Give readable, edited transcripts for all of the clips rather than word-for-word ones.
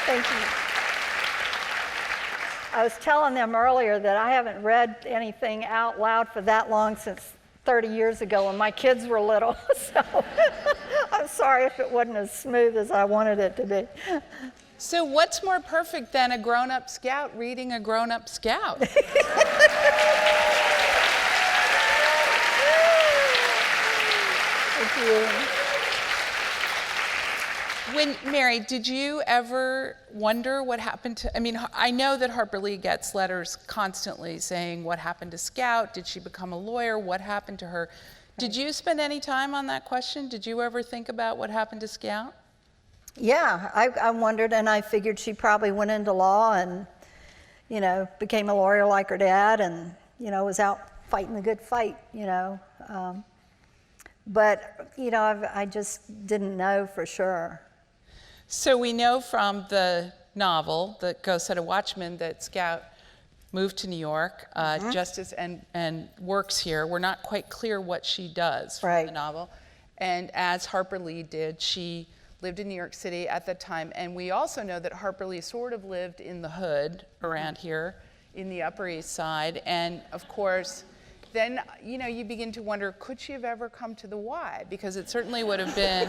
Thank you. I was telling them earlier that I haven't read anything out loud for that long since 30 years ago when my kids were little, so I'm sorry if it wasn't as smooth as I wanted it to be. So what's more perfect than a grown-up scout reading a grown-up scout? Thank you. Mary, did you ever wonder what happened to, I mean, I know that Harper Lee gets letters constantly saying what happened to Scout, did she become a lawyer, what happened to her? Did you spend any time on that question? Did you ever think about what happened to Scout? Yeah, I wondered, and I figured she probably went into law and, you know, became a lawyer like her dad and, you know, was out fighting the good fight, you know. But, you know, I just didn't know for sure. So we know from the novel, The Ghost at a Watchman, that Scout moved to New York, Justice, and works here. We're not quite clear what she does from the novel. And as Harper Lee did, she lived in New York City at the time. And we also know that Harper Lee sort of lived in the hood around here in the Upper East Side. And of course, then, you know, you begin to wonder, could she have ever come to the Y? Because it certainly would have been,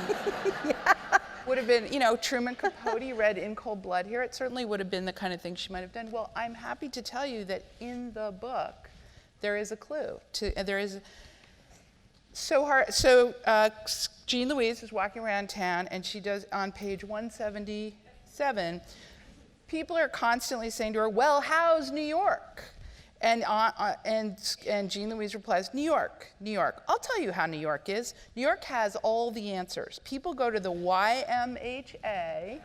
you know, Truman Capote read In Cold Blood here. It certainly would have been the kind of thing she might have done. Well, I'm happy to tell you that in the book, there is a clue. Jean Louise is walking around town, and she does, on page 177, people are constantly saying to her, well, how's New York? And Jean Louise replies, New York, New York. I'll tell you how New York is. New York has all the answers. People go to the YMHA,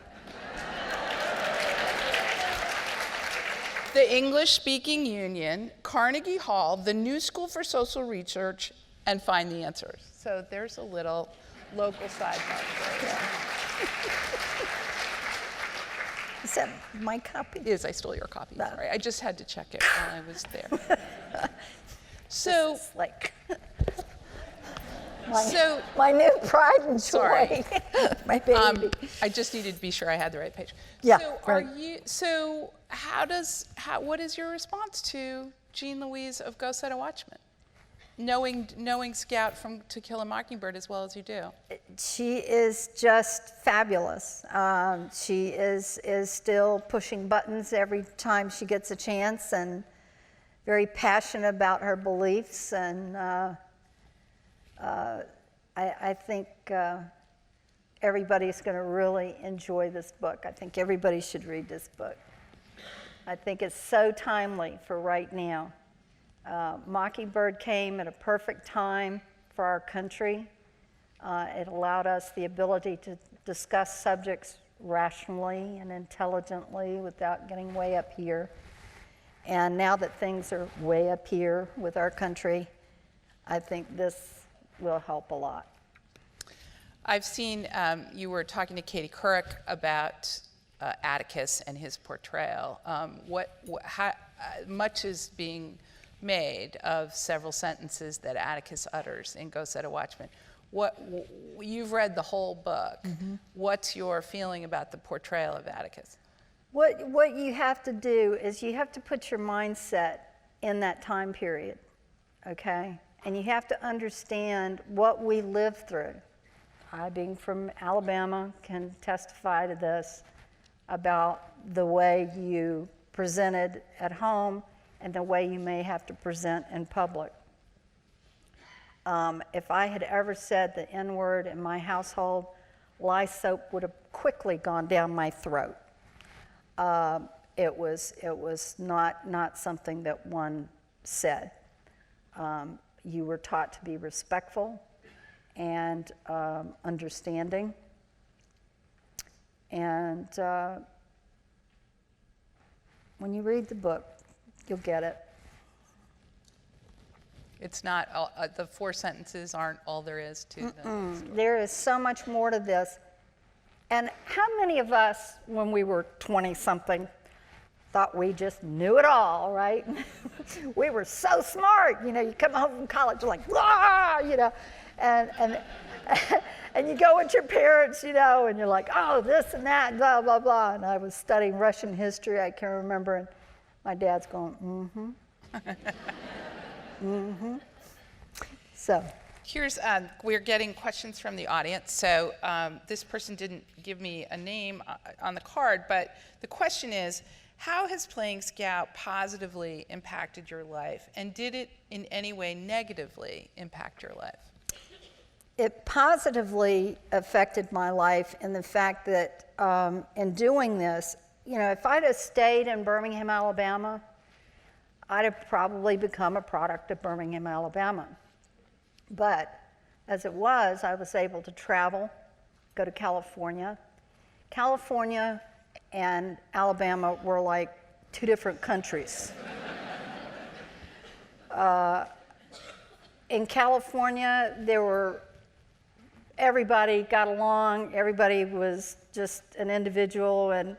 the English-Speaking Union, Carnegie Hall, the New School for Social Research, and find the answers. So there's a little local sidebar for you. Is that my copy? It is. I stole your copy. No. Sorry. I just had to check it while I was there. So, this is like my new pride and joy. Sorry. My baby. I just needed to be sure I had the right page. Yeah, So what is your response to Jean Louise of Go Set a Watchman? Knowing Scout from To Kill a Mockingbird as well as you do. She is just fabulous. She is still pushing buttons every time she gets a chance, and very passionate about her beliefs. And I think everybody's going to really enjoy this book. I think everybody should read this book. I think it's so timely for right now. Mockingbird came at a perfect time for our country. It allowed us the ability to discuss subjects rationally and intelligently without getting way up here. And now that things are way up here with our country, I think this will help a lot. I've seen, you were talking to Katie Couric about Atticus and his portrayal. Much is being made of several sentences that Atticus utters in Go Set a Watchman. You've read the whole book. Mm-hmm. What's your feeling about the portrayal of Atticus? What you have to do is you have to put your mindset in that time period, okay? And you have to understand what we lived through. I, being from Alabama, can testify to this about the way you presented at home and the way you may have to present in public. If I had ever said the N-word in my household, lye soap would have quickly gone down my throat. It was not something that one said. You were taught to be respectful and understanding. And when you read the book, you'll get it. It's not, the 4 sentences aren't all there is to the story. There is so much more to this. And how many of us, when we were 20-something, thought we just knew it all, right? We were so smart. You know, you come home from college, you're like, ah, you know. and and you go with your parents, you know, and you're like, oh, this and that, and blah, blah, blah. And I was studying Russian history, I can remember, and my dad's going, mm-hmm. So. Here's, we're getting questions from the audience. So this person didn't give me a name on the card, but the question is, how has playing Scout positively impacted your life? And did it in any way negatively impact your life? It positively affected my life in the fact that in doing this, you know, if I'd have stayed in Birmingham, Alabama, I'd have probably become a product of Birmingham, Alabama. But as it was, I was able to travel, go to California. California and Alabama were like two different countries. In California, everybody got along, everybody was just an individual, and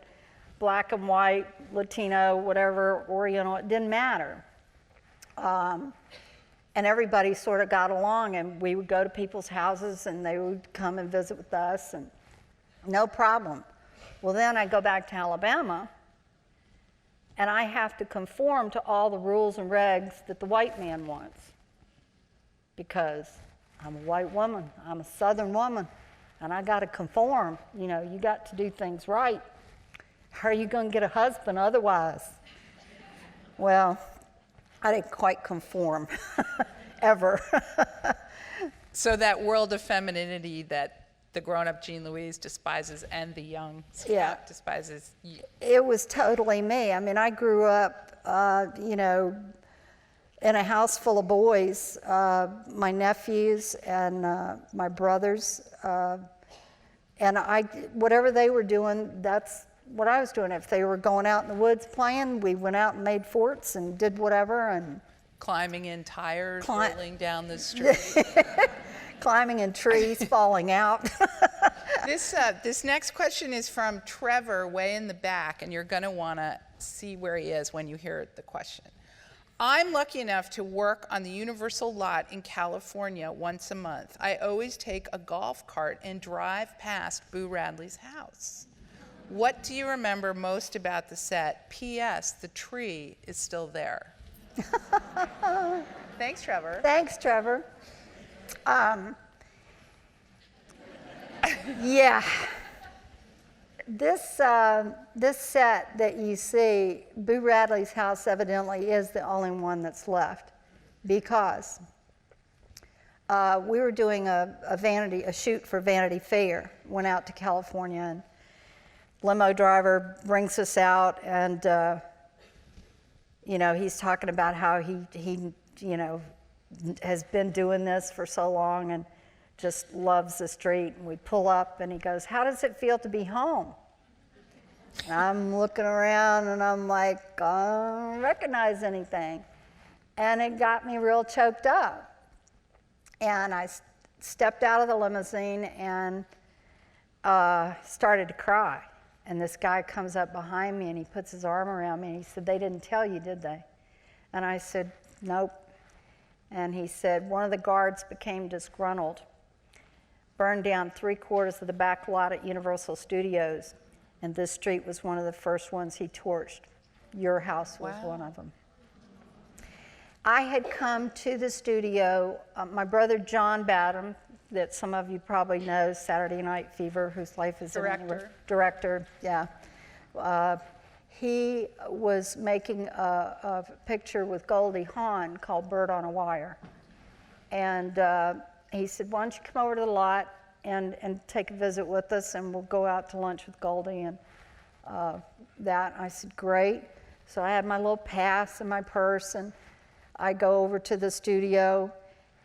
black and white, Latino, whatever, Oriental, it didn't matter. And everybody sort of got along, and we would go to people's houses and they would come and visit with us, and no problem. Well, then I go back to Alabama and I have to conform to all the rules and regs that the white man wants, because I'm a white woman, I'm a Southern woman, and I got to conform. You know, you got to do things right. How are you going to get a husband otherwise? Well, I didn't quite conform, ever. So that world of femininity that the grown-up Jean Louise despises and the young Scout despises. It was totally me. I mean, I grew up, you know, in a house full of boys, my nephews and my brothers, and whatever they were doing, that's what I was doing. If they were going out in the woods playing, we went out and made forts and did whatever. And climbing in tires, rolling down the street. Climbing in trees, falling out. This next question is from Trevor, way in the back, and you're going to want to see where he is when you hear the question. I'm lucky enough to work on the Universal lot in California once a month. I always take a golf cart and drive past Boo Radley's house. What do you remember most about the set? P.S. The tree is still there. Thanks, Trevor. Thanks, Trevor. Yeah. This set that you see, Boo Radley's house evidently is the only one that's left, because we were doing a shoot for Vanity Fair, went out to California, and limo driver brings us out, and you know, he's talking about how he you know, has been doing this for so long and just loves the street. And we pull up and he goes, how does it feel to be home? And I'm looking around and I'm like, I don't recognize anything. And it got me real choked up. And I stepped out of the limousine and started to cry. And this guy comes up behind me and he puts his arm around me and he said, they didn't tell you, did they? And I said, nope. And he said, one of the guards became disgruntled, burned down 3/4 of the back lot at Universal Studios, and this street was one of the first ones he torched. Your house was one of them. I had come to the studio, in Badham, that some of you probably know, Saturday Night Fever, whose life is director, yeah. He was making a picture with Goldie Hawn called Bird on a Wire. And he said, why don't you come over to the lot and take a visit with us, and we'll go out to lunch with Goldie and that. I said, great. So I had my little pass in my purse, and I go over to the studio,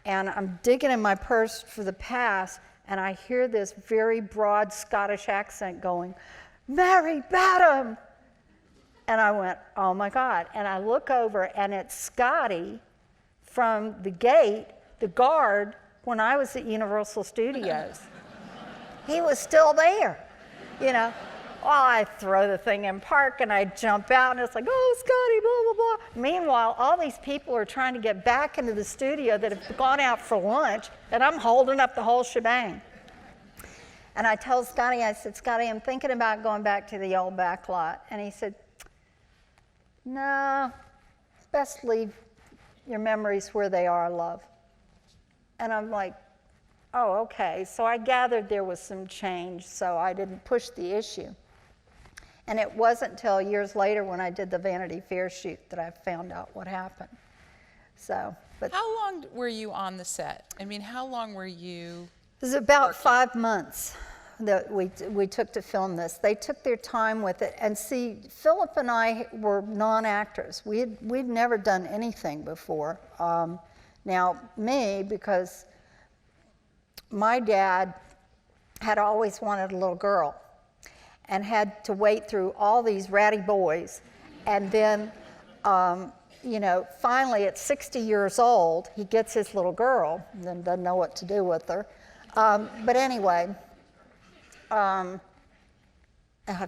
and I'm digging in my purse for the pass, and I hear this very broad Scottish accent going, Mary Badham! And I went, oh my God. And I look over, and it's Scotty from the gate, the guard, when I was at Universal Studios. He was still there, you know. Well, I throw the thing in park and I jump out and it's like, oh, Scotty, blah, blah, blah. Meanwhile, all these people are trying to get back into the studio that have gone out for lunch, and I'm holding up the whole shebang. And I told Scotty, I said, Scotty, I'm thinking about going back to the old back lot. And he said, no, best leave your memories where they are, love. And I'm like, oh, okay. So I gathered there was some change, so I didn't push the issue. And it wasn't until years later when I did the Vanity Fair shoot that I found out what happened. So, but How long were you on the set? I mean, how long were you? it was about 5 months that we took to film this. They took their time with it. And see, Philip and I were non-actors. We'd never done anything before. Now, me, because my dad had always wanted a little girl and had to wait through all these ratty boys. And then, you know, finally at 60 years old, he gets his little girl and then doesn't know what to do with her. But anyway, I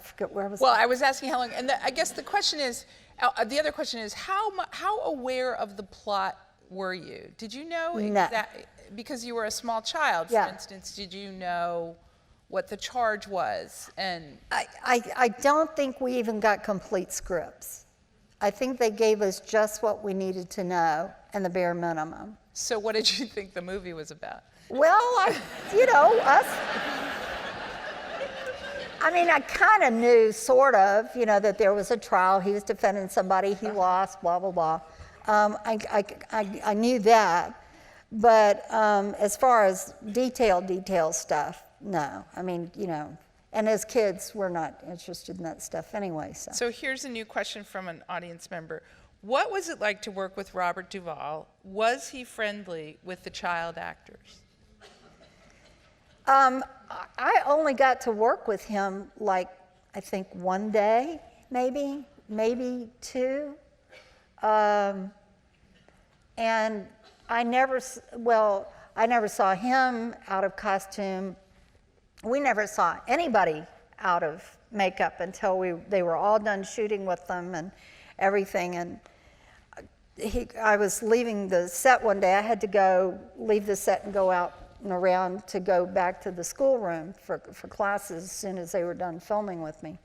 forget where I was. Well, I was asking how long, and I guess the question is, the other question is, how aware of the plot were you? Did you know exactly, because you were a small child, for instance, did you know what the charge was? And I don't think we even got complete scripts. I think they gave us just what we needed to know and the bare minimum. So what did you think the movie was about? Well, you know, us. I mean, I kind of knew, sort of, you know, that there was a trial. He was defending somebody. He lost, blah, blah, blah. I knew that. But as far as detailed stuff, no. I mean, you know, and as kids, we're not interested in that stuff anyway. So here's a new question from an audience member. What was it like to work with Robert Duvall? Was he friendly with the child actors? I only got to work with him, like, I think 1 day, maybe 2. And I never saw him out of costume. We never saw anybody out of makeup until they were all done shooting with them and everything. And I was leaving the set one day. I had to leave the set and go out and around to go back to the schoolroom for classes as soon as they were done filming with me.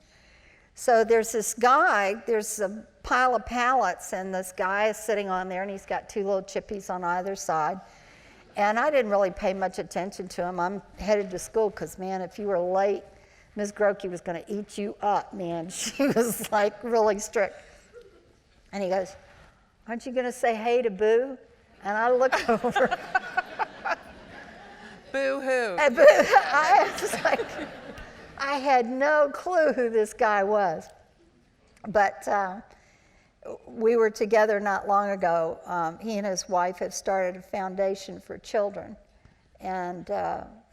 So there's this guy, there's a pile of pallets, and this guy is sitting on there, and he's got 2 little chippies on either side. And I didn't really pay much attention to him. I'm headed to school because, man, if you were late, Ms. Grokey was going to eat you up, man. She was, like, really strict. And he goes, aren't you going to say hey to Boo? And I look over. Boo-hoo. I was like, I had no clue who this guy was. But we were together not long ago. He and his wife have started a foundation for children. And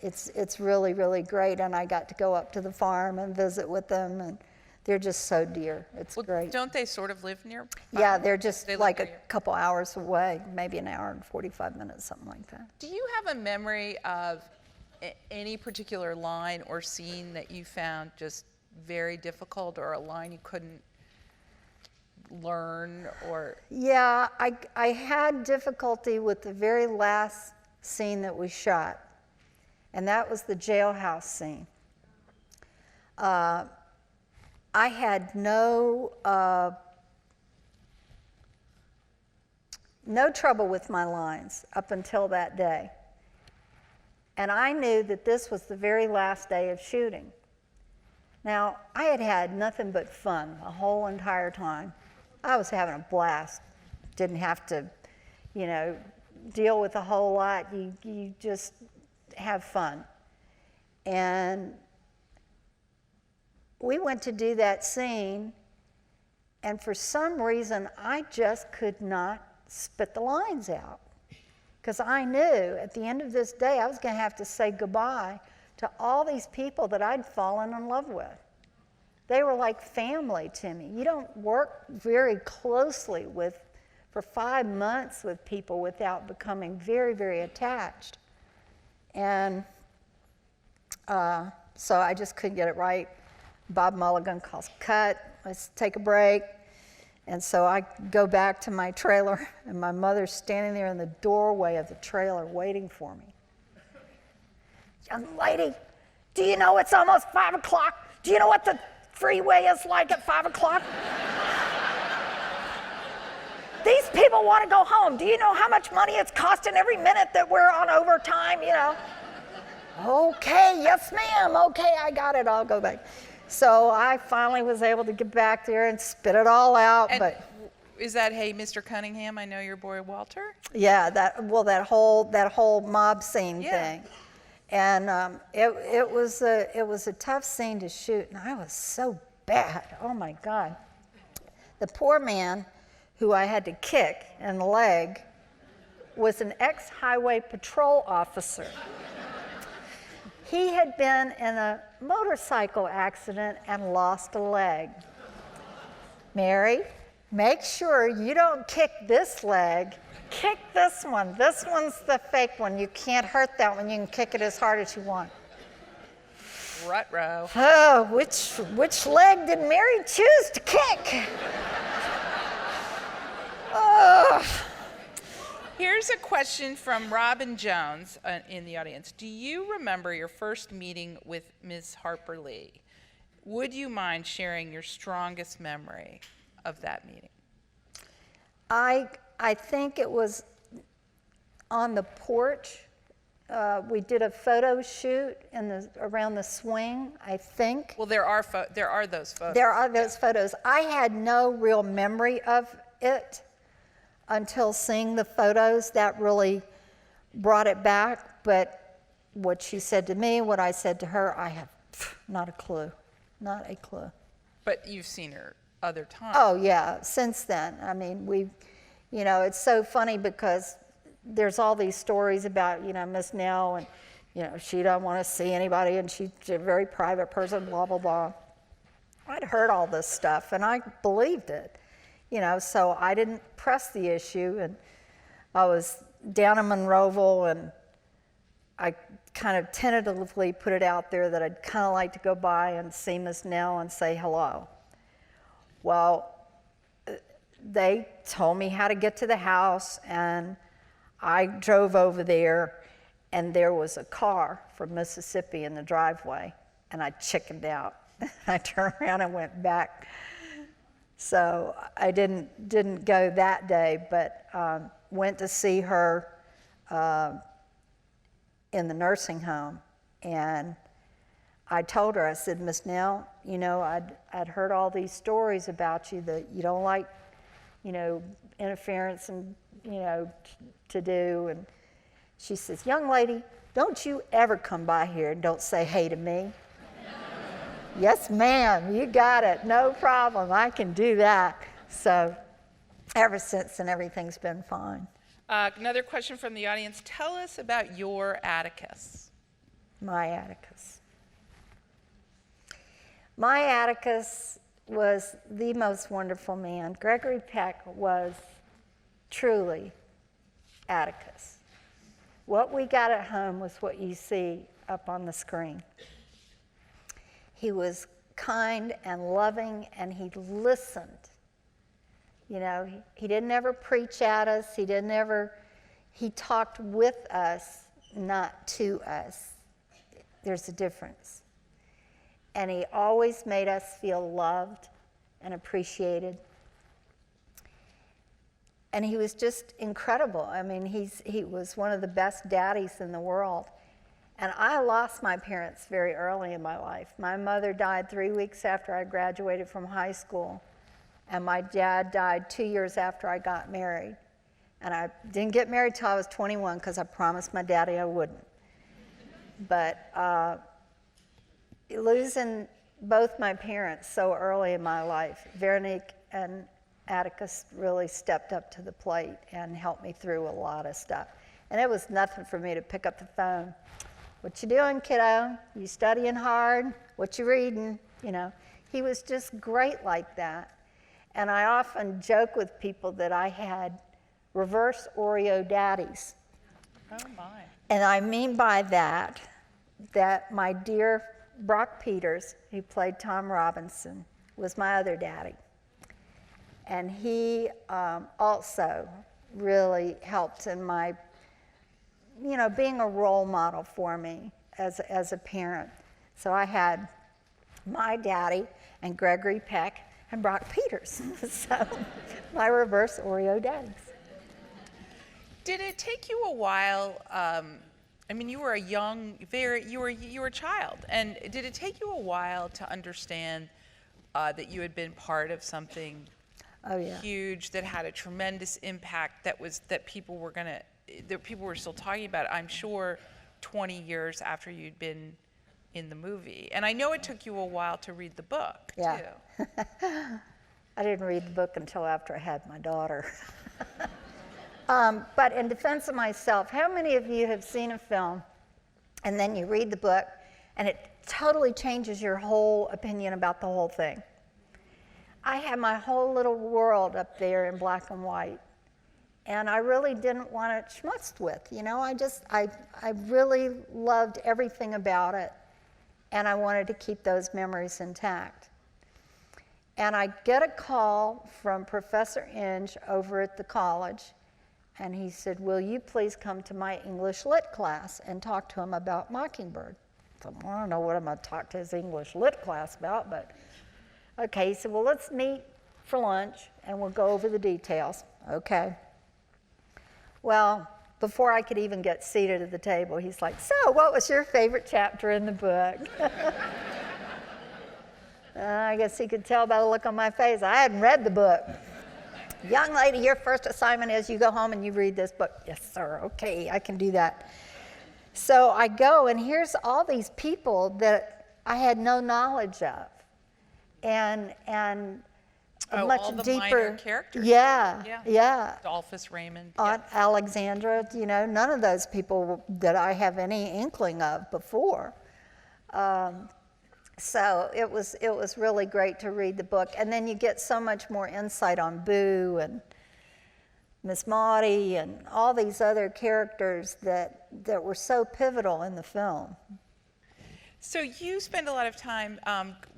it's really, really great. And I got to go up to the farm and visit with them. And they're just so dear. It's great. Don't they sort of live near? Yeah, they're just like a couple hours away, maybe an hour and 45 minutes, something like that. Do you have a memory of any particular line or scene that you found just very difficult, or a line you couldn't learn? Or Yeah, I had difficulty with the very last scene that we shot, and that was the jailhouse scene. I had no trouble with my lines up until that day. And I knew that this was the very last day of shooting. Now, I had had nothing but fun the whole entire time. I was having a blast. Didn't have to, you know, deal with a whole lot. You just have fun. And we went to do that scene, and for some reason, I just could not spit the lines out. Because I knew at the end of this day, I was going to have to say goodbye to all these people that I'd fallen in love with. They were like family to me. You don't work very closely for 5 months with people without becoming very, very attached. And so I just couldn't get it right. Bob Mulligan calls, cut, let's take a break. And so I go back to my trailer, and my mother's standing there in the doorway of the trailer waiting for me. Young lady, do you know it's almost 5 o'clock? Do you know what the freeway is like at 5 o'clock? These people want to go home. Do you know how much money it's costing every minute that we're on overtime, you know? Okay, yes ma'am, okay, I got it, I'll go back. So I finally was able to get back there and spit it all out. And but is that, hey, Mr. Cunningham, I know your boy Walter? yeah, that whole mob scene thing. And it was a tough scene to shoot, and I was so bad. Oh my God. The poor man who I had to kick in the leg was an ex-highway patrol officer. He had been in a motorcycle accident and lost a leg. Mary, make sure you don't kick this leg. Kick this one. This one's the fake one. You can't hurt that one. You can kick it as hard as you want. Ruh-roh. Oh, which leg did Mary choose to kick? Oh. Here's a question from Robin Jones in the audience. Do you remember your first meeting with Ms. Harper Lee? Would you mind sharing your strongest memory of that meeting? I think it was on the porch. We did a photo shoot around the swing, I think. Well, there are those photos. There are those photos. I had no real memory of it until seeing the photos. That really brought it back. But what she said to me, what I said to her, I have not a clue. Not a clue. But you've seen her other times. Oh, yeah, since then. I mean, it's so funny because there's all these stories about, Miss Nell, and, she doesn't want to see anybody, and she's a very private person, blah, blah, blah. I'd heard all this stuff, and I believed it, so I didn't press the issue, and I was down in Monroeville, and I kind of tentatively put it out there that I'd kind of like to go by and see Miss Nell and say hello. Well, they told me how to get to the house, and I drove over there, and there was a car from Mississippi in the driveway, and I chickened out. I turned around and went back. So I didn't go that day, but went to see her in the nursing home, and I told her, I said, Miss Nell, I'd heard all these stories about you that you don't like, interference and, to do. And she says, young lady, don't you ever come by here and don't say hey to me. Yes, ma'am, you got it. No problem. I can do that. So ever since then, everything's been fine. Another question from the audience. Tell us about your Atticus. My Atticus. My Atticus was the most wonderful man. Gregory Peck was truly Atticus. What we got at home was what you see up on the screen. He was kind and loving, and he listened. He didn't ever preach at us. He talked with us, not to us. There's a difference. And he always made us feel loved and appreciated. And he was just incredible. I mean, he was one of the best daddies in the world. And I lost my parents very early in my life. My mother died 3 weeks after I graduated from high school, and my dad died 2 years after I got married. And I didn't get married till I was 21 because I promised my daddy I wouldn't. But losing both my parents so early in my life, Veronique and Atticus really stepped up to the plate and helped me through a lot of stuff. And it was nothing for me to pick up the phone. What you doing, kiddo? You studying hard? What you reading? He was just great like that. And I often joke with people that I had reverse Oreo daddies. Oh my. And I mean by that my dear Brock Peters, who played Tom Robinson, was my other daddy. And he also really helped in my, being a role model for me as a parent. So I had my daddy and Gregory Peck and Brock Peters. So my reverse Oreo daddies. Did it take you a while? You were a young, you were a child, and did it take you a while to understand that you had been part of something huge that had a tremendous impact that people were still talking about? I'm sure 20 years after you'd been in the movie, and I know it took you a while to read the book too. I didn't read the book until after I had my daughter. But in defense of myself, how many of you have seen a film and then you read the book and it totally changes your whole opinion about the whole thing? I had my whole little world up there in black and white, and I really didn't want it schmutzed with. I really loved everything about it, and I wanted to keep those memories intact. And I get a call from Professor Inge over at the college, and he said, "Will you please come to my English Lit class and talk to him about Mockingbird?" So I don't know what I'm going to talk to his English Lit class about, but okay. He said, "Well, let's meet for lunch and we'll go over the details." Okay. Well, before I could even get seated at the table, he's like, "So, what was your favorite chapter in the book?" I guess he could tell by the look on my face. I hadn't read the book. "Young lady, your first assignment is you go home and you read this book." "Yes, sir. Okay, I can do that." So I go, and here's all these people that I had no knowledge of, and much all the deeper minor characters. Yeah. Dolphus, Raymond. Aunt Alexandra, none of those people that I have any inkling of before. So it was really great to read the book, and then you get so much more insight on Boo and Miss Maudie and all these other characters that were so pivotal in the film. So you spend a lot of time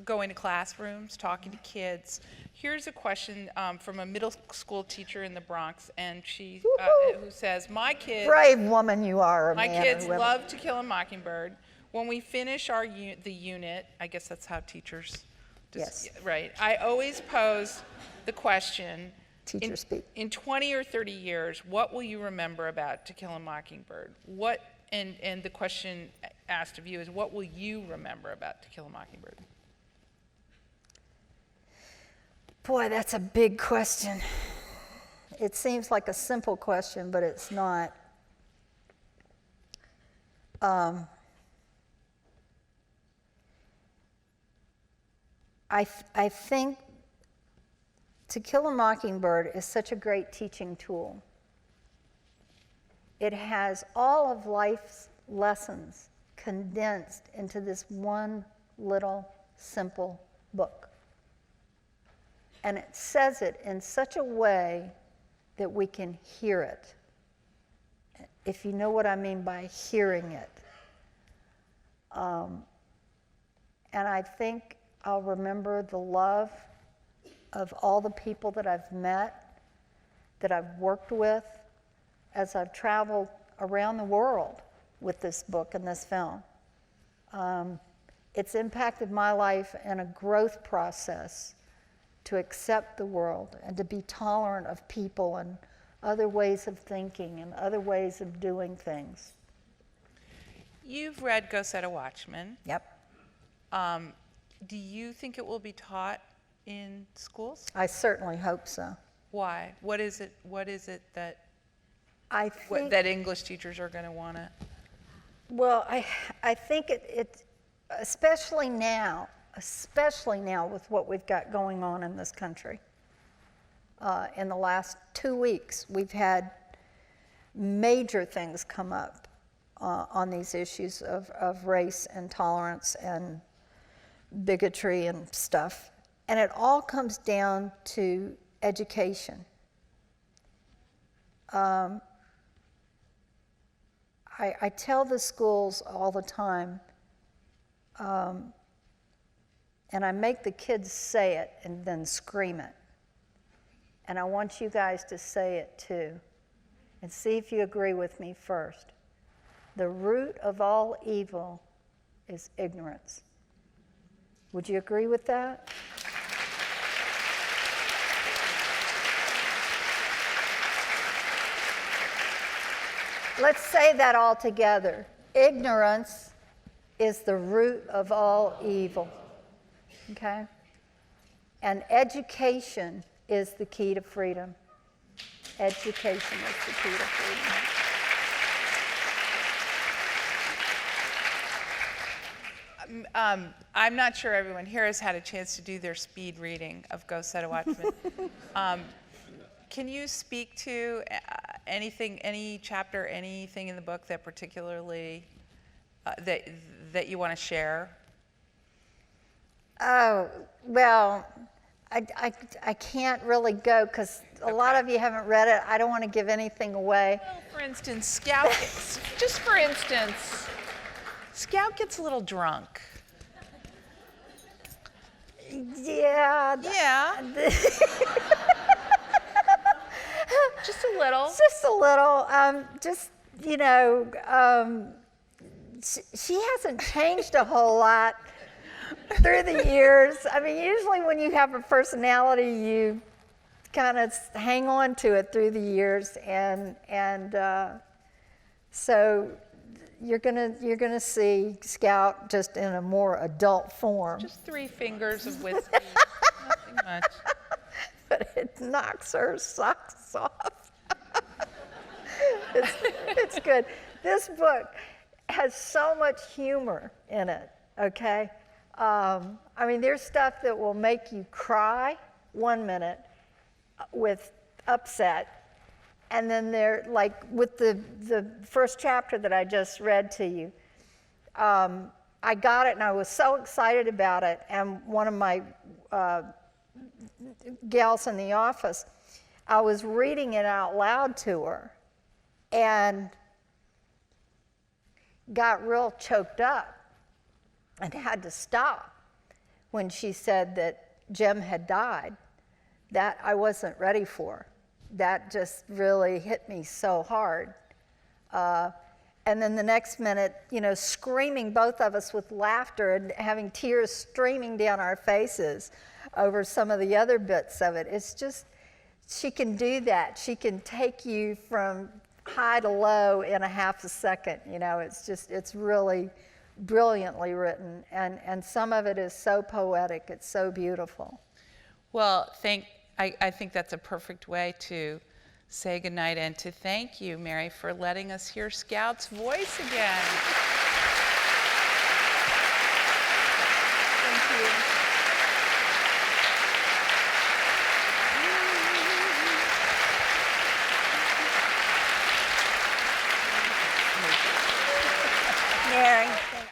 going to classrooms, talking to kids. Here's a question from a middle school teacher in the Bronx, and she who says, "My kids, brave woman you are, my kids love To Kill a Mockingbird. When we finish the unit," I guess that's how teachers, yes, right? "I always pose the question, teacher speak. In 20 or 30 years, what will you remember about To Kill a Mockingbird? And the question asked of you is, what will you remember about To Kill a Mockingbird?" Boy, that's a big question. It seems like a simple question, but it's not. I think To Kill a Mockingbird is such a great teaching tool. It has all of life's lessons condensed into this one little simple book. And it says it in such a way that we can hear it, if you know what I mean by hearing it. And I think I'll remember the love of all the people that I've met, that I've worked with, as I've traveled around the world with this book and this film. It's impacted my life in a growth process to accept the world and to be tolerant of people and other ways of thinking and other ways of doing things. You've read Go Set a Watchman. Yep. Do you think it will be taught in schools? I certainly hope so. Why? What is it that I think that English teachers are going to want to? Well, I think it especially now with what we've got going on in this country. In the last 2 weeks, we've had major things come up on these issues of race and tolerance and bigotry and stuff. And it all comes down to education. I tell the schools all the time, And I make the kids say it and then scream it. And I want you guys to say it too. And see if you agree with me first. The root of all evil is ignorance. Would you agree with that? Let's say that all together. Ignorance is the root of all evil. Okay? And education is the key to freedom. Education is the key to freedom. I'm not sure everyone here has had a chance to do their speed reading of Go Set a Watchman. Can you speak to anything, any chapter, anything in the book that particularly that you want to share? Oh, well, I can't really go because a lot of you haven't read it. I don't want to give anything away. Well, for instance, Scout, just for instance, Scout gets a little drunk. Yeah. Yeah. Just a little. Just a little. She hasn't changed a whole lot through the years. I mean, usually when you have a personality, you kind of hang on to it through the years, and so you're gonna see Scout just in a more adult form. Just 3 fingers of whiskey, nothing much. But it knocks her socks off. It's good. This book has so much humor in it, okay? I mean, there's stuff that will make you cry 1 minute with upset, and then there, like with the first chapter that I just read to you, I got it and I was so excited about it, and one of my gals in the office, I was reading it out loud to her and got real choked up and had to stop when she said that Jim had died. That I wasn't ready for. That just really hit me so hard. And then the next minute, screaming, both of us with laughter and having tears streaming down our faces over some of the other bits of it. It's just, she can do that. She can take you from high to low in a half a second. It's really brilliantly written. And some of it is so poetic. It's so beautiful. Well, I think that's a perfect way to say goodnight and to thank you, Mary, for letting us hear Scout's voice again. Thank you. Mary.